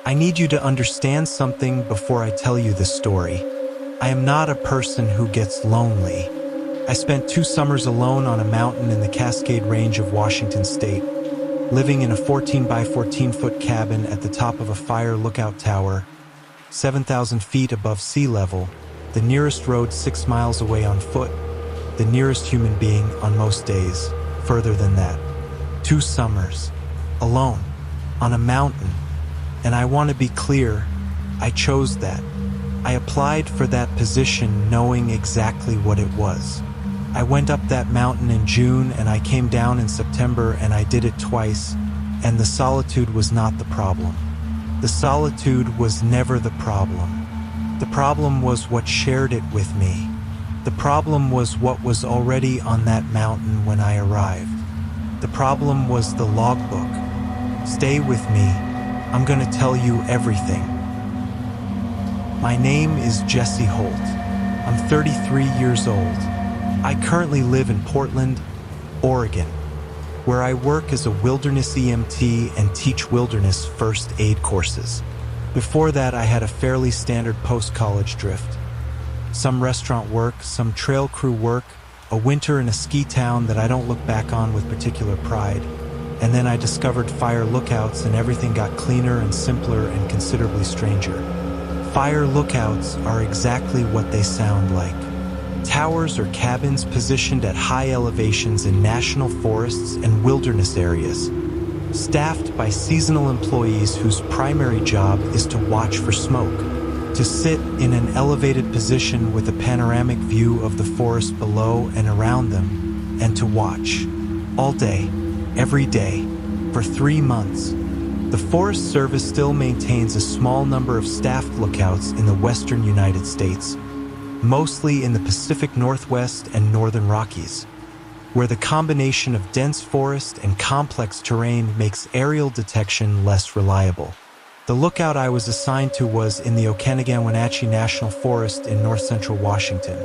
I need you to understand something before I tell you the story. I am not a person who gets lonely. I spent 2 summers alone on a mountain in the Cascade Range of Washington State, living in a 14 by 14-foot cabin at the top of a fire lookout tower, 7,000 feet above sea level, the nearest road 6 miles away on foot, the nearest human being on most days, further than that. 2 summers, alone, on a mountain. And I want to be clear, I chose that. I applied for that position knowing exactly what it was. I went up that mountain in June and I came down in September, and I did it twice, and the solitude was not the problem. The solitude was never the problem. The problem was what shared it with me. The problem was what was already on that mountain when I arrived. The problem was the logbook. Stay with me. I'm going to tell you everything. My name is Jesse Holt. I'm 33 years old. I currently live in Portland, Oregon, where I work as a wilderness EMT and teach wilderness first aid courses. Before that, I had a fairly standard post-college drift. Some restaurant work, some trail crew work, a winter in a ski town that I don't look back on with particular pride. And then I discovered fire lookouts, and everything got cleaner and simpler and considerably stranger. Fire lookouts are exactly what they sound like. Towers or cabins positioned at high elevations in national forests and wilderness areas, staffed by seasonal employees whose primary job is to watch for smoke, to sit in an elevated position with a panoramic view of the forest below and around them, and to watch, all day, every day, for 3 months. The Forest Service still maintains a small number of staffed lookouts in the western United States, mostly in the Pacific Northwest and Northern Rockies, where the combination of dense forest and complex terrain makes aerial detection less reliable. The lookout I was assigned to was in the Okanagan-Wenatchee National Forest in north-central Washington,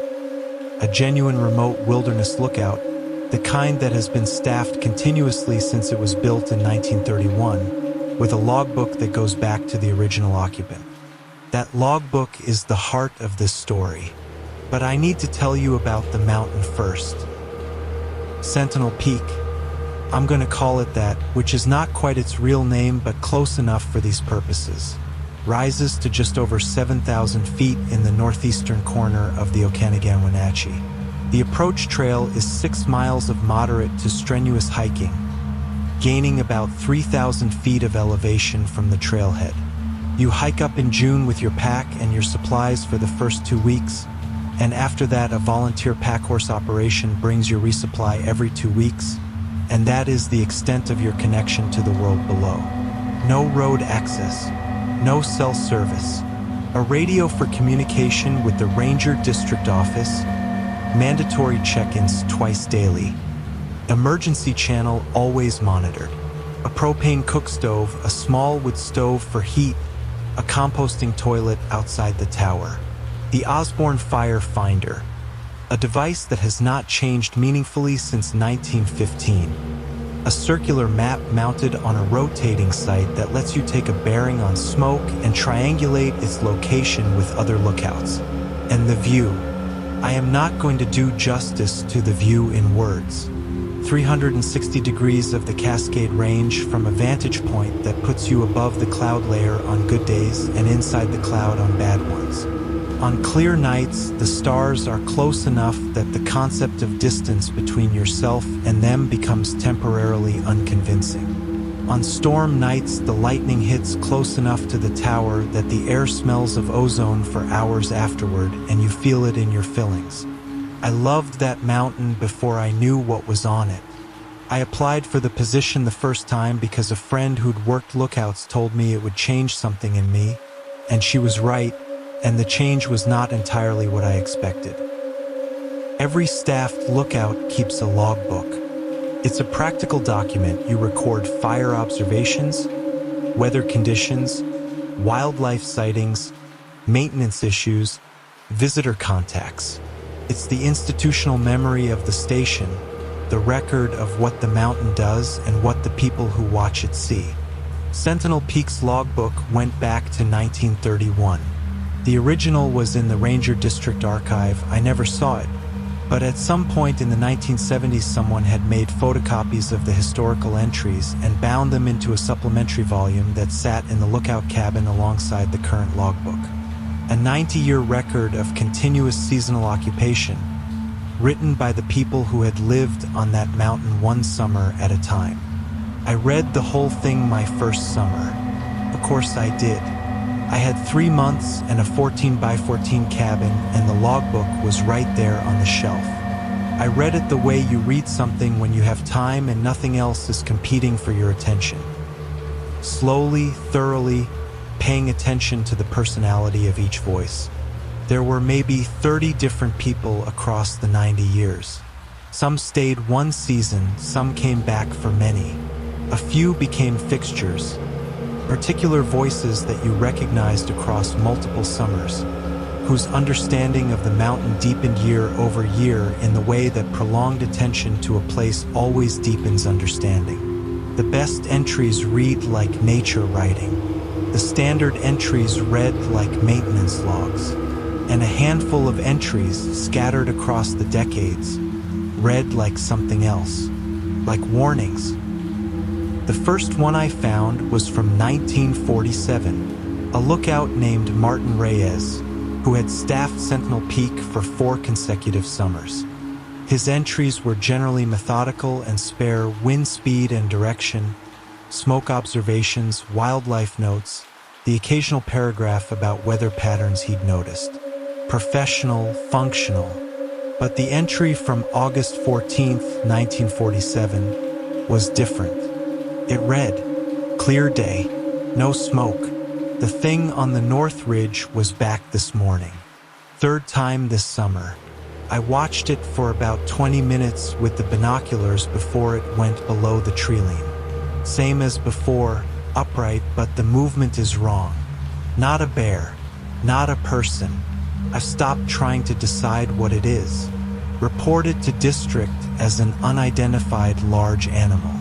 a genuine remote wilderness lookout, the kind that has been staffed continuously since it was built in 1931, with a logbook that goes back to the original occupant. That logbook is the heart of this story. But I need to tell you about the mountain first. Sentinel Peak. I'm going to call it that, which is not quite its real name but close enough for these purposes. Rises to just over 7,000 feet in the northeastern corner of the Okanagan-Wenatchee. The approach trail is 6 miles of moderate to strenuous hiking, gaining about 3,000 feet of elevation from the trailhead. You hike up in June with your pack and your supplies for the first 2 weeks, and after that a volunteer pack horse operation brings your resupply every 2 weeks, and that is the extent of your connection to the world below. No road access, no cell service, a radio for communication with the Ranger District Office, mandatory check-ins twice daily, emergency channel always monitored, a propane cook stove, a small wood stove for heat, a composting toilet outside the tower, the Osborne Fire Finder, a device that has not changed meaningfully since 1915, a circular map mounted on a rotating sight that lets you take a bearing on smoke and triangulate its location with other lookouts, and the view. I am not going to do justice to the view in words. 360 degrees of the Cascade Range from a vantage point that puts you above the cloud layer on good days and inside the cloud on bad ones. On clear nights, the stars are close enough that the concept of distance between yourself and them becomes temporarily unconvincing. On storm nights, the lightning hits close enough to the tower that the air smells of ozone for hours afterward, and you feel it in your fillings. I loved that mountain before I knew what was on it. I applied for the position the first time because a friend who'd worked lookouts told me it would change something in me, and she was right, and the change was not entirely what I expected. Every staffed lookout keeps a logbook. It's a practical document. You record fire observations, weather conditions, wildlife sightings, maintenance issues, visitor contacts. It's the institutional memory of the station, the record of what the mountain does and what the people who watch it see. Sentinel Peak's logbook went back to 1931. The original was in the Ranger District Archive. I never saw it, but at some point in the 1970s someone had made photocopies of the historical entries and bound them into a supplementary volume that sat in the lookout cabin alongside the current logbook. A 90-year record of continuous seasonal occupation, written by the people who had lived on that mountain one summer at a time. I read the whole thing my first summer. Of course I did. I had 3 months and a 14x14 cabin, and the logbook was right there on the shelf. I read it the way you read something when you have time and nothing else is competing for your attention. Slowly, thoroughly, paying attention to the personality of each voice. There were maybe 30 different people across the 90 years. Some stayed one season, some came back for many. A few became fixtures, particular voices that you recognized across multiple summers, whose understanding of the mountain deepened year over year in the way that prolonged attention to a place always deepens understanding. The best entries read like nature writing. The standard entries read like maintenance logs. And a handful of entries scattered across the decades read like something else, like warnings. The first one I found was from 1947, a lookout named Martin Reyes, who had staffed Sentinel Peak for 4 consecutive summers. His entries were generally methodical and spare: wind speed and direction, smoke observations, wildlife notes, the occasional paragraph about weather patterns he'd noticed. Professional, functional. But the entry from August 14th, 1947 was different. It read, "Clear day, no smoke. The thing on the North Ridge was back this morning. 3rd time this summer." I watched it for about 20 minutes with the binoculars before it went below the tree-line. Same as before, upright, but the movement is wrong. Not a bear, not a person. I've stopped trying to decide what it is. Reported to district as an unidentified large animal.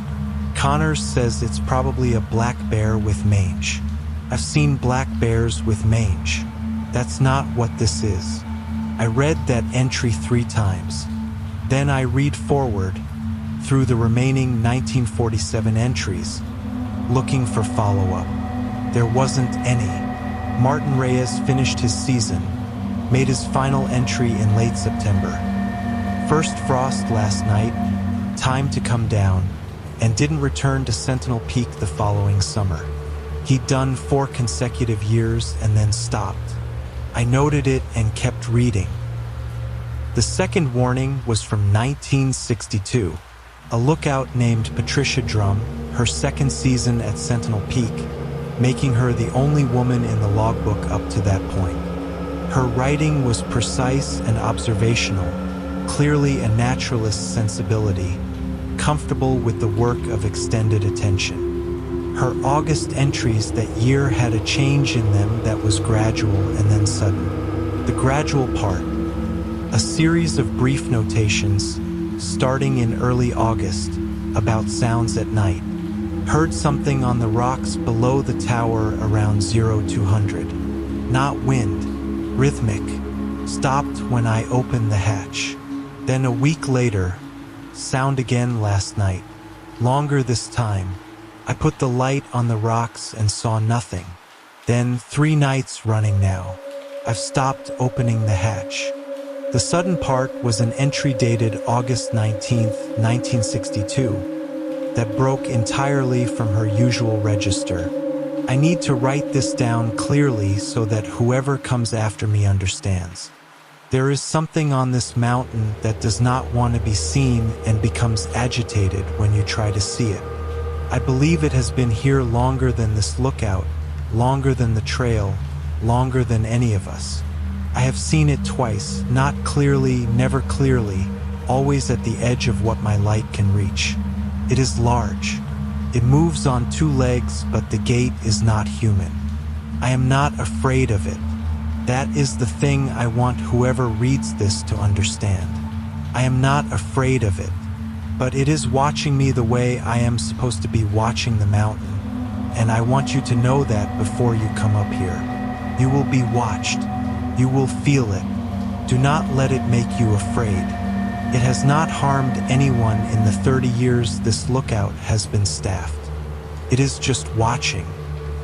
Connors says it's probably a black bear with mange. I've seen black bears with mange. That's not what this is. I read that entry 3 times. Then I read forward through the remaining 1947 entries, looking for follow-up. There wasn't any. Martin Reyes finished his season, made his final entry in late September. First frost last night, time to come down, and didn't return to Sentinel Peak the following summer. He'd done 4 consecutive years and then stopped. I noted it and kept reading. The second warning was from 1962. A lookout named Patricia Drum, her 2nd season at Sentinel Peak, making her the only woman in the logbook up to that point. Her writing was precise and observational, clearly a naturalist's sensibility, comfortable with the work of extended attention. Her August entries that year had a change in them that was gradual and then sudden. The gradual part, a series of brief notations, starting in early August, about sounds at night. Heard something on the rocks below the tower around 0200. Not wind, rhythmic. Stopped when I opened the hatch. Then a week later, sound again last night. Longer this time. I put the light on the rocks and saw nothing. Then 3 nights running now. I've stopped opening the hatch. The sudden part was an entry dated August 19th, 1962, that broke entirely from her usual register. I need to write this down clearly so that whoever comes after me understands. There is something on this mountain that does not want to be seen and becomes agitated when you try to see it. I believe it has been here longer than this lookout, longer than the trail, longer than any of us. I have seen it twice, not clearly, never clearly, always at the edge of what my light can reach. It is large. It moves on 2 legs, but the gait is not human. I am not afraid of it. That is the thing I want whoever reads this to understand. I am not afraid of it, but it is watching me the way I am supposed to be watching the mountain, and I want you to know that before you come up here. You will be watched. You will feel it. Do not let it make you afraid. It has not harmed anyone in the 30 years this lookout has been staffed. It is just watching.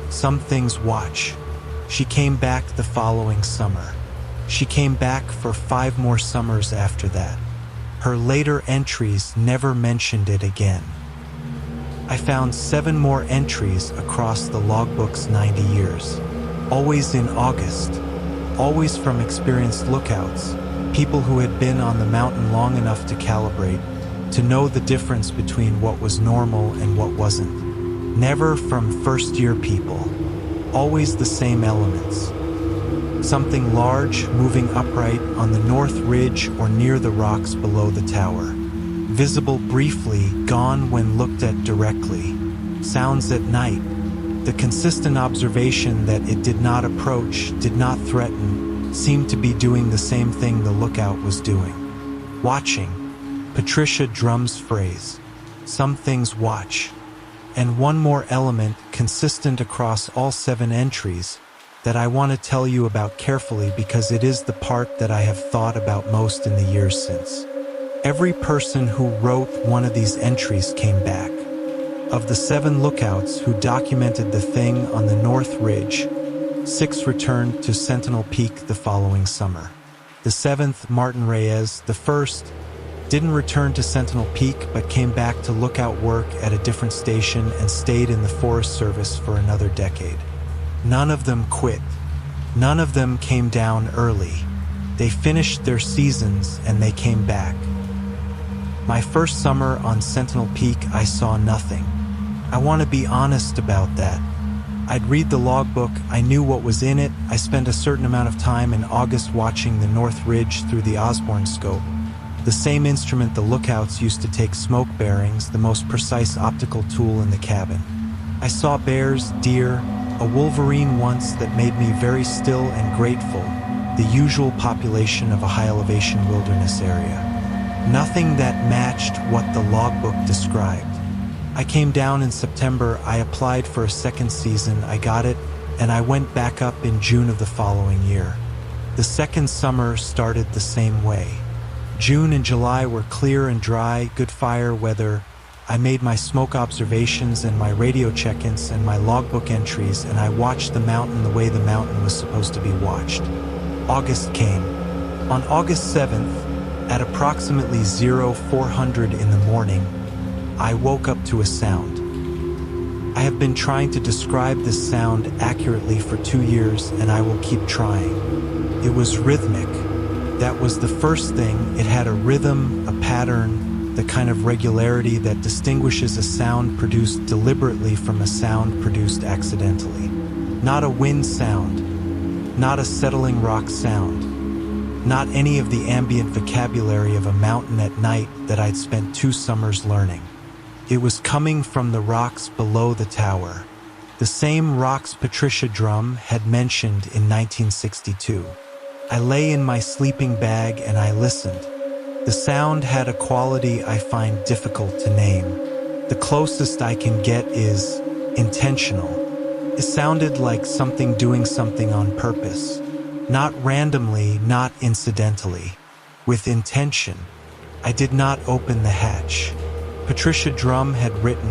Some things watch. She came back the following summer. She came back for 5 more summers after that. Her later entries never mentioned it again. I found 7 more entries across the logbook's 90 years. Always in August. Always from experienced lookouts, people who had been on the mountain long enough to calibrate, to know the difference between what was normal and what wasn't. Never from first-year people. Always the same elements. Something large moving upright on the north ridge or near the rocks below the tower. Visible briefly, gone when looked at directly. Sounds at night. The consistent observation that it did not approach, did not threaten, seemed to be doing the same thing the lookout was doing. Watching. Patricia Drum's phrase. Some things watch. And one more element, consistent across all 7 entries, that I want to tell you about carefully because it is the part that I have thought about most in the years since. Every person who wrote one of these entries came back. Of the 7 lookouts who documented the thing on the North Ridge, 6 returned to Sentinel Peak the following summer. The 7th, Martin Reyes, the first, didn't return to Sentinel Peak but came back to lookout work at a different station and stayed in the Forest Service for another decade. None of them quit. None of them came down early. They finished their seasons and they came back. My first summer on Sentinel Peak, I saw nothing. I want to be honest about that. I'd read the logbook, I knew what was in it. I spent a certain amount of time in August watching the North Ridge through the Osborne scope, the same instrument the lookouts used to take smoke bearings, the most precise optical tool in the cabin. I saw bears, deer, a wolverine once that made me very still and grateful, the usual population of a high-elevation wilderness area. Nothing that matched what the logbook described. I came down in September, I applied for a second season, I got it, and I went back up in June of the following year. The second summer started the same way. June and July were clear and dry, good fire weather. I made my smoke observations and my radio check-ins and my logbook entries, and I watched the mountain the way the mountain was supposed to be watched. August came. On August 7th, at approximately 0400 in the morning, I woke up to a sound. I have been trying to describe this sound accurately for 2 years, and I will keep trying. It was rhythmic. That was the first thing. It had a rhythm, a pattern, the kind of regularity that distinguishes a sound produced deliberately from a sound produced accidentally. Not a wind sound, not a settling rock sound, not any of the ambient vocabulary of a mountain at night that I'd spent 2 summers learning. It was coming from the rocks below the tower, the same rocks Patricia Drum had mentioned in 1962. I lay in my sleeping bag and I listened. The sound had a quality I find difficult to name. The closest I can get is intentional. It sounded like something doing something on purpose. Not randomly, not incidentally. With intention. I did not open the hatch. Patricia Drum had written,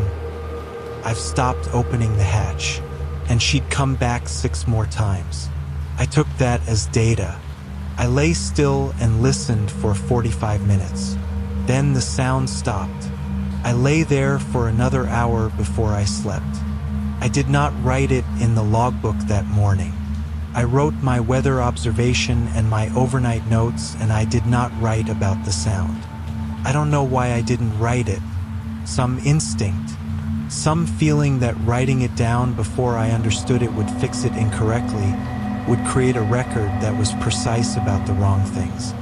"I've stopped opening the hatch," and she'd come back 6 more times. I took that as data. I lay still and listened for 45 minutes. Then the sound stopped. I lay there for another hour before I slept. I did not write it in the logbook that morning. I wrote my weather observation and my overnight notes, and I did not write about the sound. I don't know why I didn't write it. Some instinct. Some feeling that writing it down before I understood it would fix it incorrectly, would create a record that was precise about the wrong things.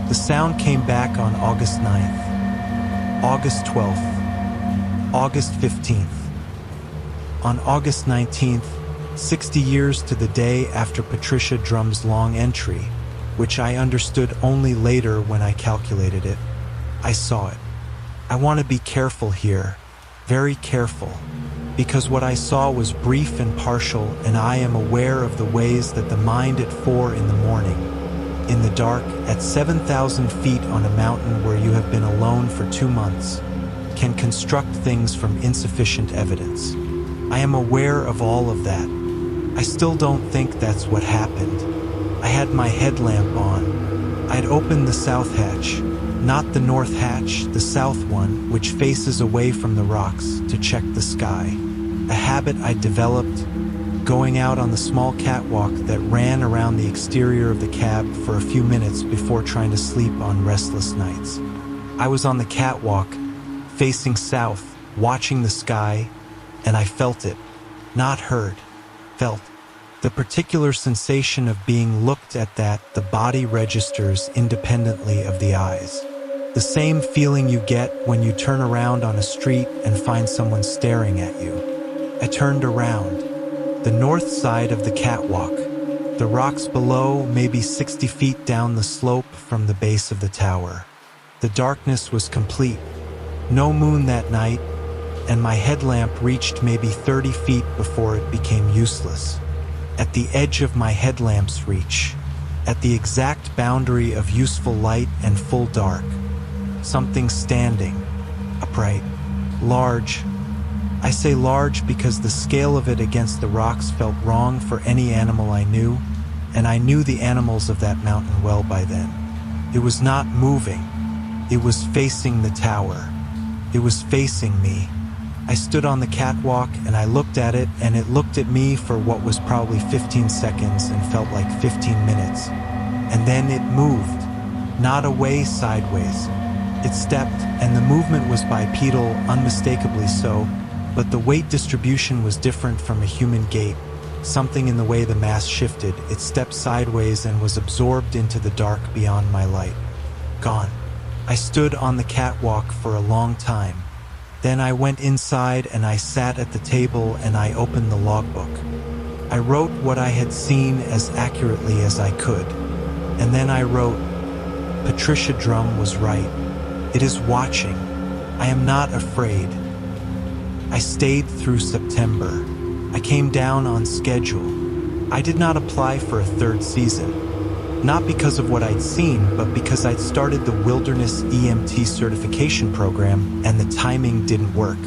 The sound came back on August 9th, August 12th, August 15th. On August 19th, 60 years to the day after Patricia Drum's long entry, which I understood only later when I calculated it, I saw it. I want to be careful here, very careful. because what I saw was brief and partial, and I am aware of the ways that the mind at 4 in the morning, in the dark, at 7,000 feet on a mountain where you have been alone for 2 months, can construct things from insufficient evidence. I am aware of all of that. I still don't think that's what happened. I had my headlamp on. I had opened the south hatch, not the north hatch, the south one, which faces away from the rocks, to check the sky. A habit I developed, going out on the small catwalk that ran around the exterior of the cab for a few minutes before trying to sleep on restless nights. I was on the catwalk, facing south, watching the sky, and I felt it. Not heard, felt. The particular sensation of being looked at that the body registers independently of the eyes. The same feeling you get when you turn around on a street and find someone staring at you. I turned around. The north side of the catwalk. The rocks below, maybe 60 feet down the slope from the base of the tower. The darkness was complete. No moon that night, and my headlamp reached maybe 30 feet before it became useless. At the edge of my headlamp's reach, at the exact boundary of useful light and full dark, something standing, upright, large. I say large because the scale of it against the rocks felt wrong for any animal I knew, and I knew the animals of that mountain well by then. It was not moving. It was facing the tower. It was facing me. I stood on the catwalk and I looked at it, and it looked at me for what was probably 15 seconds and felt like 15 minutes. And then it moved, not away sideways. It stepped, and the movement was bipedal, unmistakably so, but the weight distribution was different from a human gait. Something in the way the mass shifted. It stepped sideways and was absorbed into the dark beyond my light. Gone. I stood on the catwalk for a long time. Then I went inside and I sat at the table and I opened the logbook. I wrote what I had seen as accurately as I could. And then I wrote, Patricia Drum was right. It is watching. I am not afraid. I stayed through September. I came down on schedule. I did not apply for a third season. Not because of what I'd seen, but because I'd started the Wilderness EMT certification program and the timing didn't work.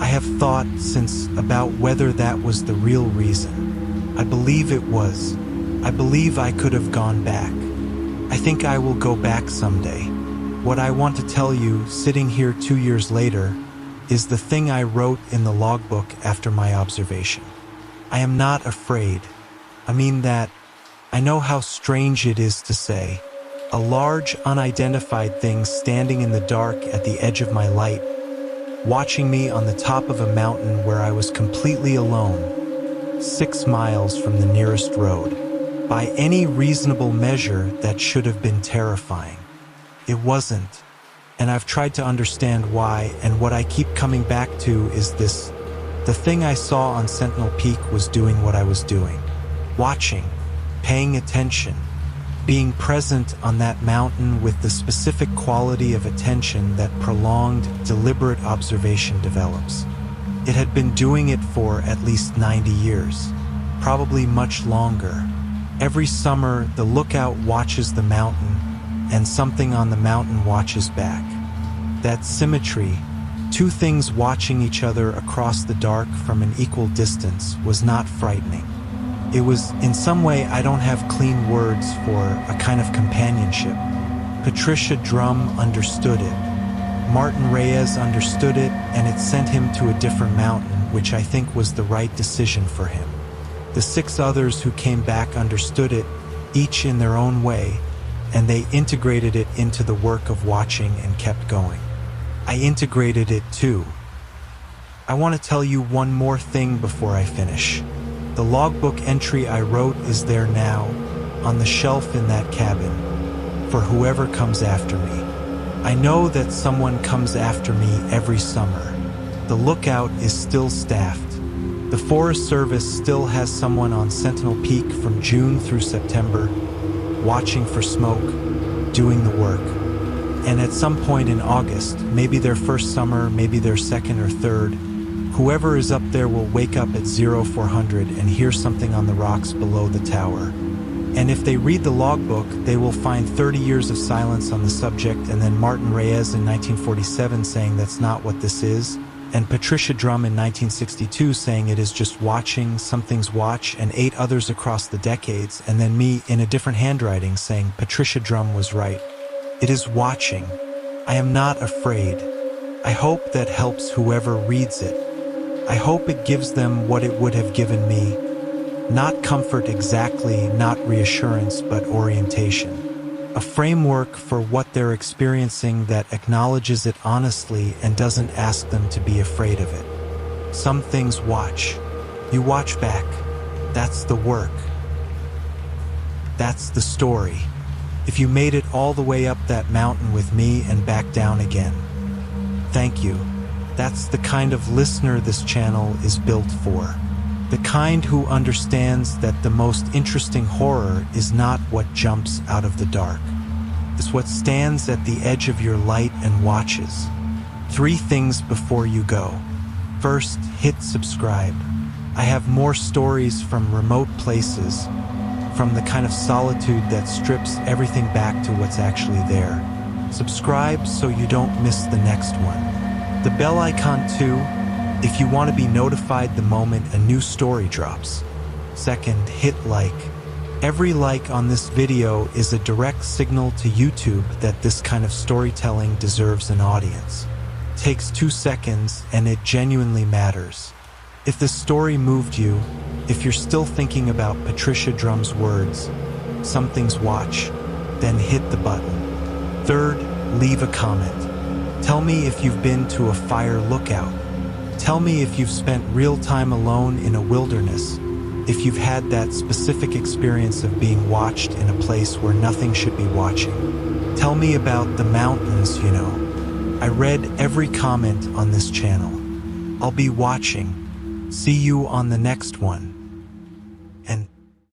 I have thought since about whether that was the real reason. I believe it was. I believe I could have gone back. I think I will go back someday. What I want to tell you, sitting here 2 years later, is the thing I wrote in the logbook after my observation. I am not afraid. I mean that. I know how strange it is to say. A large, unidentified thing standing in the dark at the edge of my light, watching me on the top of a mountain where I was completely alone, 6 miles from the nearest road. By any reasonable measure, that should have been terrifying. It wasn't. And I've tried to understand why, and what I keep coming back to is this. The thing I saw on Sentinel Peak was doing what I was doing. Watching. Paying attention, being present on that mountain with the specific quality of attention that prolonged, deliberate observation develops. It had been doing it for at least 90 years, probably much longer. Every summer, the lookout watches the mountain, and something on the mountain watches back. That symmetry, 2 things watching each other across the dark from an equal distance, was not frightening. It was, in some way, I don't have clean words for, a kind of companionship. Patricia Drum understood it. Martin Reyes understood it, and it sent him to a different mountain, which I think was the right decision for him. The 6 others who came back understood it, each in their own way, and they integrated it into the work of watching and kept going. I integrated it too. I want to tell you one more thing before I finish. The logbook entry I wrote is there now, on the shelf in that cabin, for whoever comes after me. I know that someone comes after me every summer. The lookout is still staffed. The Forest Service still has someone on Sentinel Peak from June through September, watching for smoke, doing the work. And at some point in August, maybe their first summer, maybe their second or third, Whoever is up there will wake up at 0400 and hear something on the rocks below the tower. And if they read the logbook, they will find 30 years of silence on the subject, and then Martin Reyes in 1947 saying that's not what this is, and Patricia Drum in 1962 saying it is just watching, something's watch, and 8 others across the decades, and then me in a different handwriting saying Patricia Drum was right. It is watching. I am not afraid. I hope that helps whoever reads it. I hope it gives them what it would have given me. Not comfort exactly, not reassurance, but orientation. A framework for what they're experiencing that acknowledges it honestly and doesn't ask them to be afraid of it. Some things watch. You watch back. That's the work. That's the story. If you made it all the way up that mountain with me and back down again, thank you. That's the kind of listener this channel is built for. The kind who understands that the most interesting horror is not what jumps out of the dark. It's what stands at the edge of your light and watches. 3 things before you go. First, hit subscribe. I have more stories from remote places, from the kind of solitude that strips everything back to what's actually there. Subscribe so you don't miss the next one. The bell icon too, if you want to be notified the moment a new story drops. Second, hit like. Every like on this video is a direct signal to YouTube that this kind of storytelling deserves an audience. Takes 2 seconds and it genuinely matters. If the story moved you, if you're still thinking about Patricia Drum's words, something's watch, then hit the button. Third, leave a comment. Tell me if you've been to a fire lookout. Tell me if you've spent real time alone in a wilderness, if you've had that specific experience of being watched in a place where nothing should be watching. Tell me about the mountains, you know. I read every comment on this channel. I'll be watching. See you on the next one.